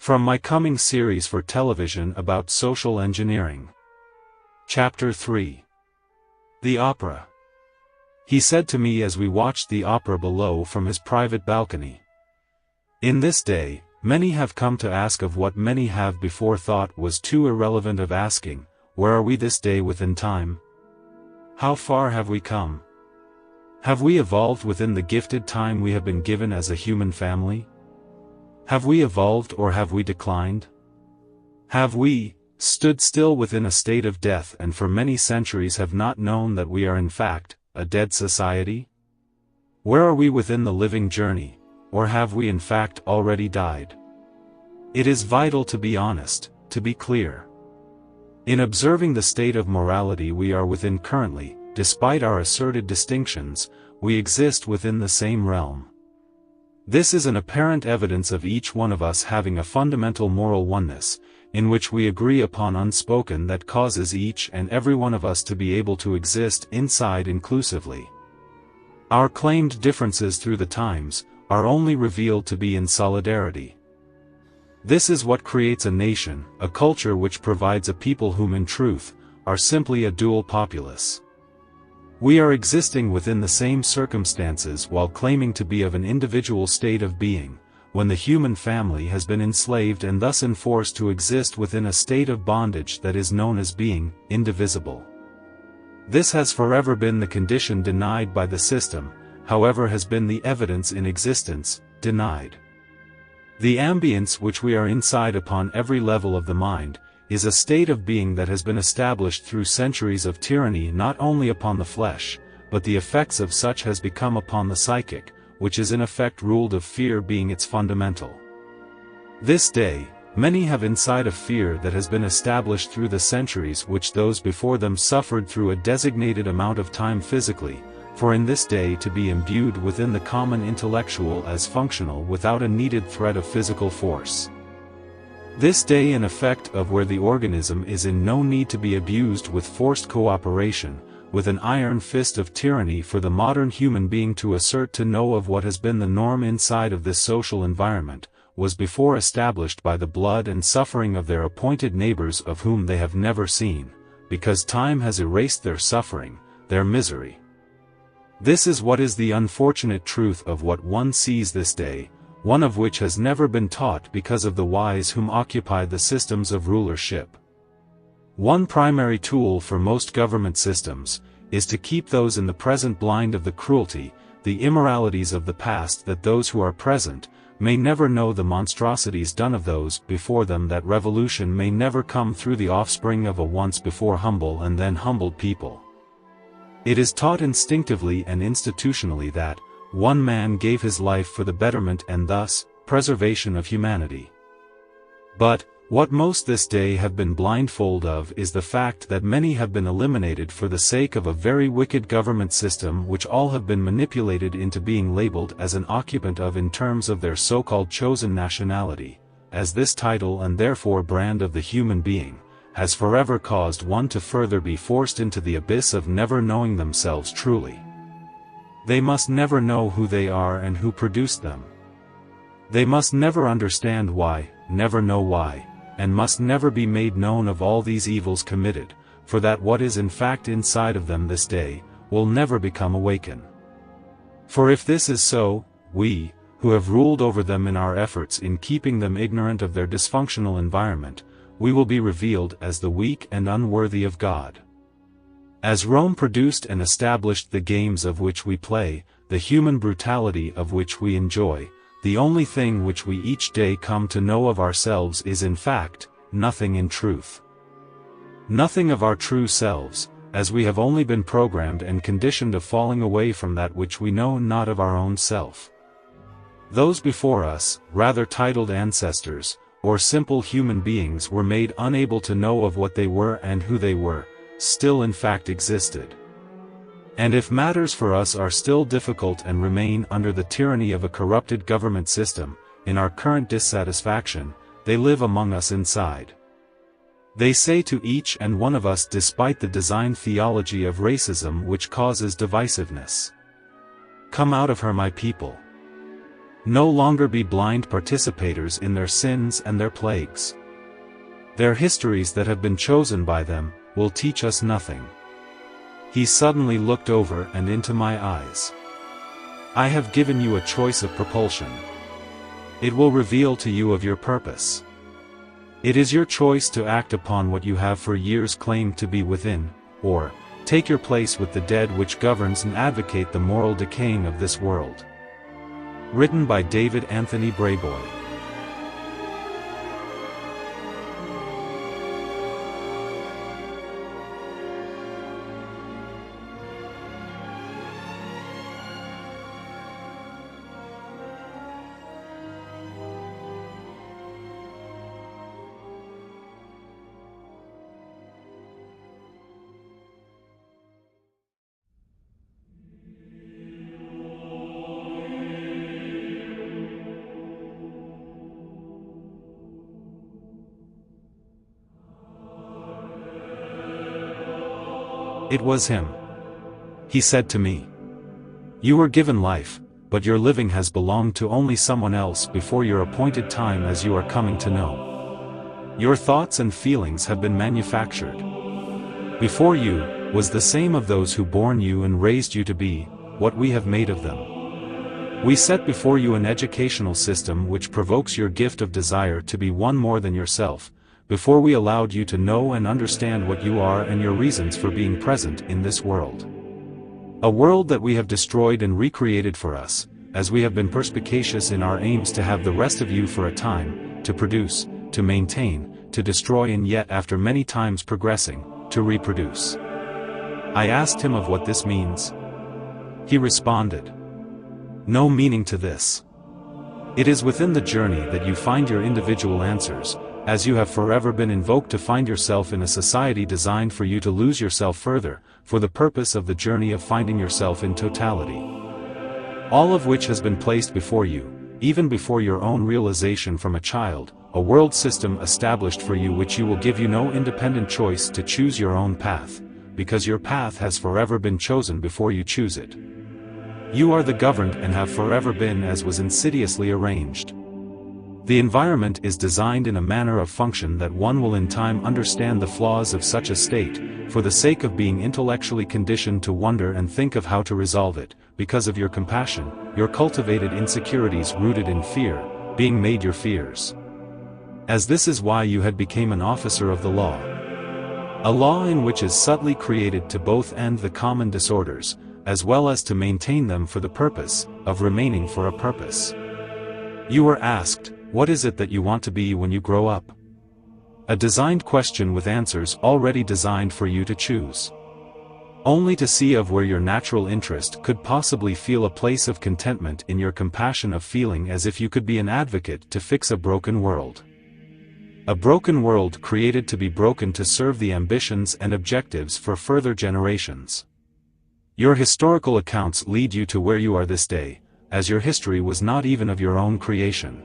From my coming series for television about social engineering. Chapter 3. The Opera. He said to me as we watched the opera below from his private balcony. In this day, many have come to ask of what many have before thought was too irrelevant of asking, where are we this day within time? How far have we come? Have we evolved within the gifted time we have been given as a human family? Have we evolved or have we declined? Have we stood still within a state of death and for many centuries have not known that we are in fact a dead society? Where are we within the living journey, or have we in fact already died? It is vital to be honest, to be clear. In observing the state of morality we are within currently, despite our asserted distinctions, we exist within the same realm. This is an apparent evidence of each one of us having a fundamental moral oneness, in which we agree upon unspoken that causes each and every one of us to be able to exist inside inclusively. Our claimed differences through the times are only revealed to be in solidarity. This is what creates a nation, a culture which provides a people whom in truth, are simply a dual populace. We are existing within the same circumstances while claiming to be of an individual state of being, when the human family has been enslaved and thus enforced to exist within a state of bondage that is known as being indivisible. This has forever been the condition denied by the system, however has been the evidence in existence, denied. The ambience which we are inside upon every level of the mind, is a state of being that has been established through centuries of tyranny not only upon the flesh, but the effects of such has become upon the psychic, which is in effect ruled of fear being its fundamental. This day, many have inside a fear that has been established through the centuries which those before them suffered through a designated amount of time physically, for in this day to be imbued within the common intellectual as functional without a needed threat of physical force. This day in effect of where the organism is in no need to be abused with forced cooperation, with an iron fist of tyranny for the modern human being to assert to know of what has been the norm inside of this social environment, was before established by the blood and suffering of their appointed neighbors of whom they have never seen, because time has erased their suffering, their misery. This is what is the unfortunate truth of what one sees this day, one of which has never been taught because of the wise whom occupy the systems of rulership. One primary tool for most government systems, is to keep those in the present blind of the cruelty, the immoralities of the past that those who are present, may never know the monstrosities done of those before them that revolution may never come through the offspring of a once before humble and then humbled people. It is taught instinctively and institutionally that, one man gave his life for the betterment and thus, preservation of humanity. But, what most this day have been blindfold of is the fact that many have been eliminated for the sake of a very wicked government system which all have been manipulated into being labeled as an occupant of in terms of their so-called chosen nationality, as this title and therefore brand of the human being, has forever caused one to further be forced into the abyss of never knowing themselves truly. They must never know who they are and who produced them. They must never understand why, never know why, and must never be made known of all these evils committed, for that what is in fact inside of them this day, will never become awakened. For if this is so, we, who have ruled over them in our efforts in keeping them ignorant of their dysfunctional environment, we will be revealed as the weak and unworthy of God. As Rome produced and established the games of which we play, the human brutality of which we enjoy, the only thing which we each day come to know of ourselves is in fact, nothing in truth. Nothing of our true selves, as we have only been programmed and conditioned of falling away from that which we know not of our own self. Those before us, rather titled ancestors, or simple human beings were made unable to know of what they were and who they were, still in fact existed. And if matters for us are still difficult and remain under the tyranny of a corrupted government system, in our current dissatisfaction, they live among us inside. They say to each and one of us despite the design theology of racism which causes divisiveness, "Come out of her, my people. no longer be blind participators in their sins and their plagues. Their histories that have been chosen by them will teach us nothing. He suddenly looked over and into my eyes. I have given you a choice of propulsion. It will reveal to you of your purpose. It is your choice to act upon what you have for years claimed to be within, or take your place with the dead, which governs and advocate the moral decaying of this world. Written by David Anthony Brayboy. It was him. He said to me, "You were given life, but your living has belonged to only someone else before your appointed time, as you are coming to know. Your thoughts and feelings have been manufactured. Before you was the same of those who born you and raised you to be what we have made of them. We set before you an educational system which provokes your gift of desire to be one more than yourself, before we allowed you to know and understand what you are and your reasons for being present in this world. A world that we have destroyed and recreated for us, as we have been perspicacious in our aims to have the rest of you for a time, to produce, to maintain, to destroy, and yet after many times progressing, to reproduce." I asked him of what this means. He responded, "No meaning to this. It is within the journey that you find your individual answers, as you have forever been invoked to find yourself in a society designed for you to lose yourself further, for the purpose of the journey of finding yourself in totality. All of which has been placed before you, even before your own realization from a child, a world system established for you which you will give you no independent choice to choose your own path, because your path has forever been chosen before you choose it. You are the governed and have forever been as was insidiously arranged. The environment is designed in a manner of function that one will in time understand the flaws of such a state, for the sake of being intellectually conditioned to wonder and think of how to resolve it, because of your compassion, your cultivated insecurities rooted in fear, being made your fears. As this is why you had become an officer of the law. A law in which is subtly created to both end the common disorders, as well as to maintain them for the purpose of remaining for a purpose. You were asked, what is it that you want to be when you grow up? A designed question with answers already designed for you to choose. Only to see of where your natural interest could possibly feel a place of contentment in your compassion of feeling as if you could be an advocate to fix a broken world. A broken world created to be broken to serve the ambitions and objectives for further generations. Your historical accounts lead you to where you are this day, as your history was not even of your own creation.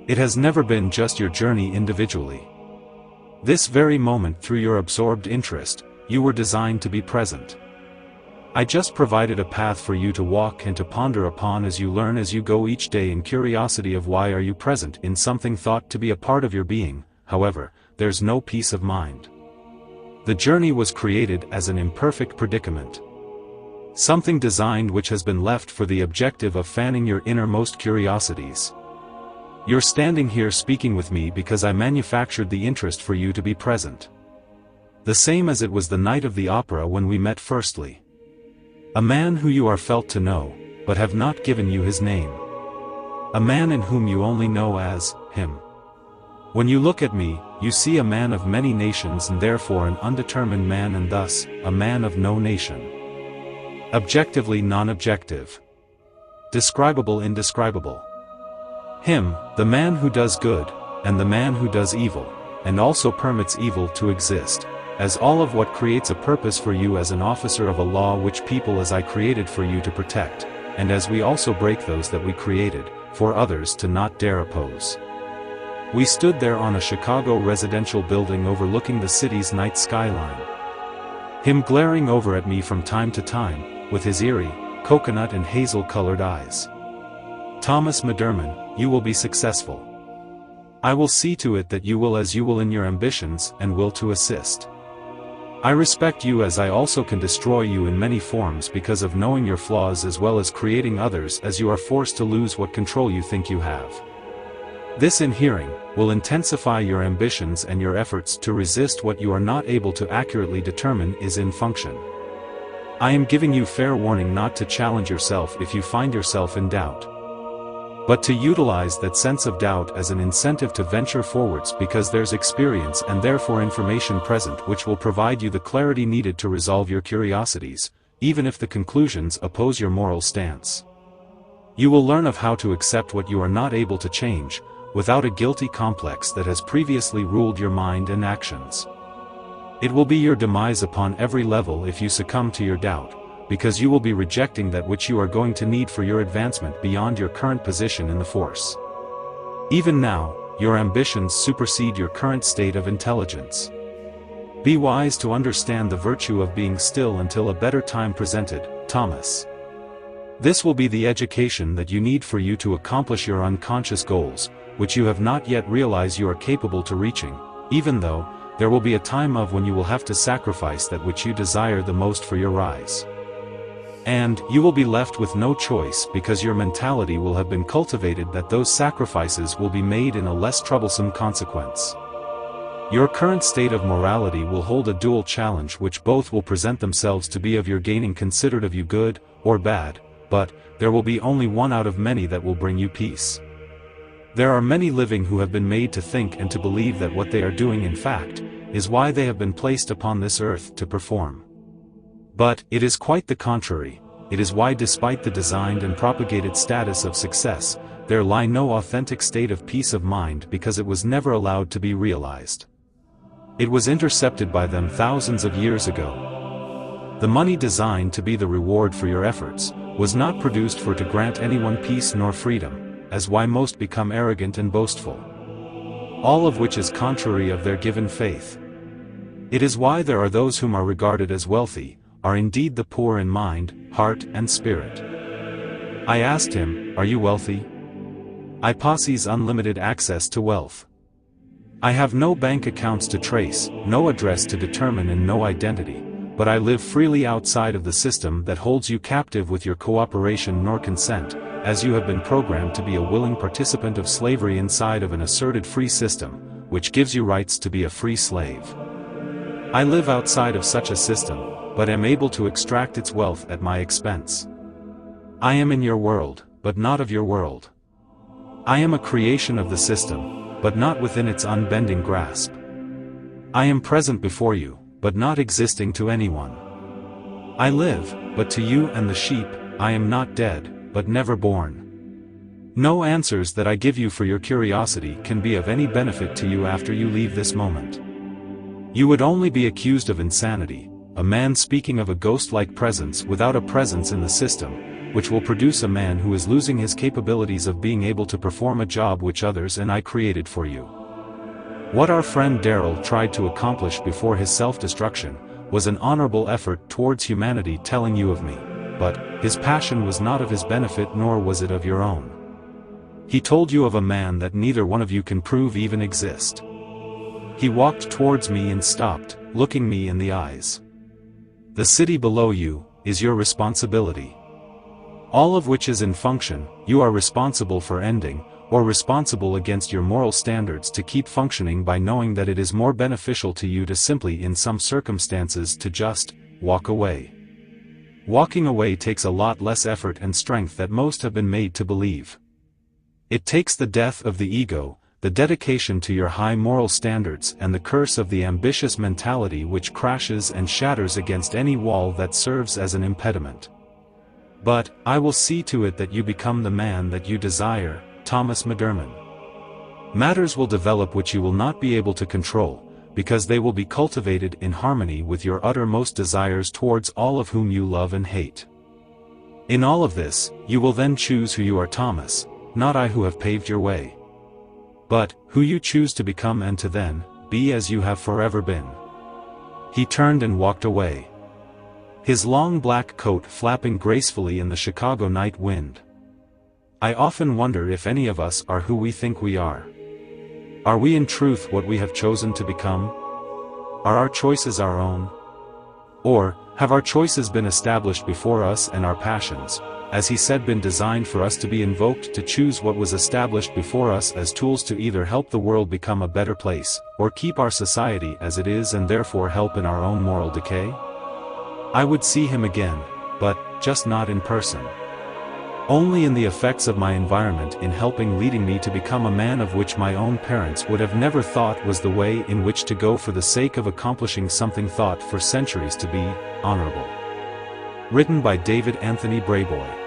It has never been just your journey individually. This very moment, through your absorbed interest, you were designed to be present. I just provided a path for you to walk and to ponder upon as you learn as you go each day in curiosity of why are you present in something thought to be a part of your being. However, there's no peace of mind. The journey was created as an imperfect predicament. Something designed which has been left for the objective of fanning your innermost curiosities. You're standing here speaking with me because I manufactured the interest for you to be present. The same as it was the night of the opera when we met firstly. A man who you are felt to know, but have not given you his name. A man in whom you only know as him. When you look at me, you see a man of many nations and therefore an undetermined man, and thus, a man of no nation. Objectively non-objective. Describable indescribable. Him, the man who does good, and the man who does evil, and also permits evil to exist, as all of what creates a purpose for you as an officer of a law which people as I created for you to protect, and as we also break those that we created, for others to not dare oppose. We stood there on a Chicago residential building overlooking the city's night skyline. Him glaring over at me from time to time, with his eerie, coconut and hazel-colored eyes. Thomas Maderman, you will be successful. I will see to it that you will as you will in your ambitions and will to assist. I respect you as I also can destroy you in many forms because of knowing your flaws as well as creating others as you are forced to lose what control you think you have. This in hearing, will intensify your ambitions and your efforts to resist what you are not able to accurately determine is in function. I am giving you fair warning not to challenge yourself if you find yourself in doubt, but to utilize that sense of doubt as an incentive to venture forwards because there's experience and therefore information present which will provide you the clarity needed to resolve your curiosities, even if the conclusions oppose your moral stance. You will learn of how to accept what you are not able to change, without a guilty complex that has previously ruled your mind and actions. It will be your demise upon every level if you succumb to your doubt, because you will be rejecting that which you are going to need for your advancement beyond your current position in the force. Even now, your ambitions supersede your current state of intelligence. Be wise to understand the virtue of being still until a better time presented, Thomas. This will be the education that you need for you to accomplish your unconscious goals, which you have not yet realized you are capable to reaching, even though, there will be a time of when you will have to sacrifice that which you desire the most for your rise. And you will be left with no choice because your mentality will have been cultivated that those sacrifices will be made in a less troublesome consequence. Your current state of morality will hold a dual challenge which both will present themselves to be of your gaining considered of you good, or bad, but, there will be only one out of many that will bring you peace. There are many living who have been made to think and to believe that what they are doing in fact, is why they have been placed upon this earth to perform. But, it is quite the contrary. It is why despite the designed and propagated status of success, there lie no authentic state of peace of mind because it was never allowed to be realized. It was intercepted by them thousands of years ago. The money designed to be the reward for your efforts, was not produced for to grant anyone peace nor freedom, as why most become arrogant and boastful. All of which is contrary of their given faith. It is why there are those whom are regarded as wealthy, are indeed the poor in mind, heart and spirit. I asked him, are you wealthy? I possess unlimited access to wealth. I have no bank accounts to trace, no address to determine and no identity, but I live freely outside of the system that holds you captive with your cooperation nor consent, as you have been programmed to be a willing participant of slavery inside of an asserted free system, which gives you rights to be a free slave. I live outside of such a system, but am able to extract its wealth at my expense. I am in your world, but not of your world. I am a creation of the system, but not within its unbending grasp. I am present before you, but not existing to anyone. I live, but to you and the sheep, I am not dead, but never born. No answers that I give you for your curiosity can be of any benefit to you after you leave this moment. You would only be accused of insanity, a man speaking of a ghost-like presence without a presence in the system, which will produce a man who is losing his capabilities of being able to perform a job which others and I created for you. What our friend Darrell tried to accomplish before his self-destruction, was an honorable effort towards humanity telling you of me, but, his passion was not of his benefit nor was it of your own. He told you of a man that neither one of you can prove even exist. He walked towards me and stopped, looking me in the eyes. The city below you, is your responsibility. All of which is in function, you are responsible for ending, or responsible against your moral standards to keep functioning by knowing that it is more beneficial to you to simply in some circumstances to just, walk away. Walking away takes a lot less effort and strength that most have been made to believe. It takes the death of the ego, the dedication to your high moral standards and the curse of the ambitious mentality which crashes and shatters against any wall that serves as an impediment. But, I will see to it that you become the man that you desire, Thomas Maderman. Matters will develop which you will not be able to control, because they will be cultivated in harmony with your uttermost desires towards all of whom you love and hate. In all of this, you will then choose who you are, Thomas, not I who have paved your way. But, who you choose to become and to then, be as you have forever been. He turned and walked away. His long black coat flapping gracefully in the Chicago night wind. I often wonder if any of us are who we think we are. Are we in truth what we have chosen to become? Are our choices our own? Or, have our choices been established before us and our passions, as he said, been designed for us to be invoked to choose what was established before us as tools to either help the world become a better place, or keep our society as it is and therefore help in our own moral decay? I would see him again, but, just not in person. Only in the effects of my environment in helping leading me to become a man of which my own parents would have never thought was the way in which to go for the sake of accomplishing something thought for centuries to be honorable. Written by David Anthony Brayboy.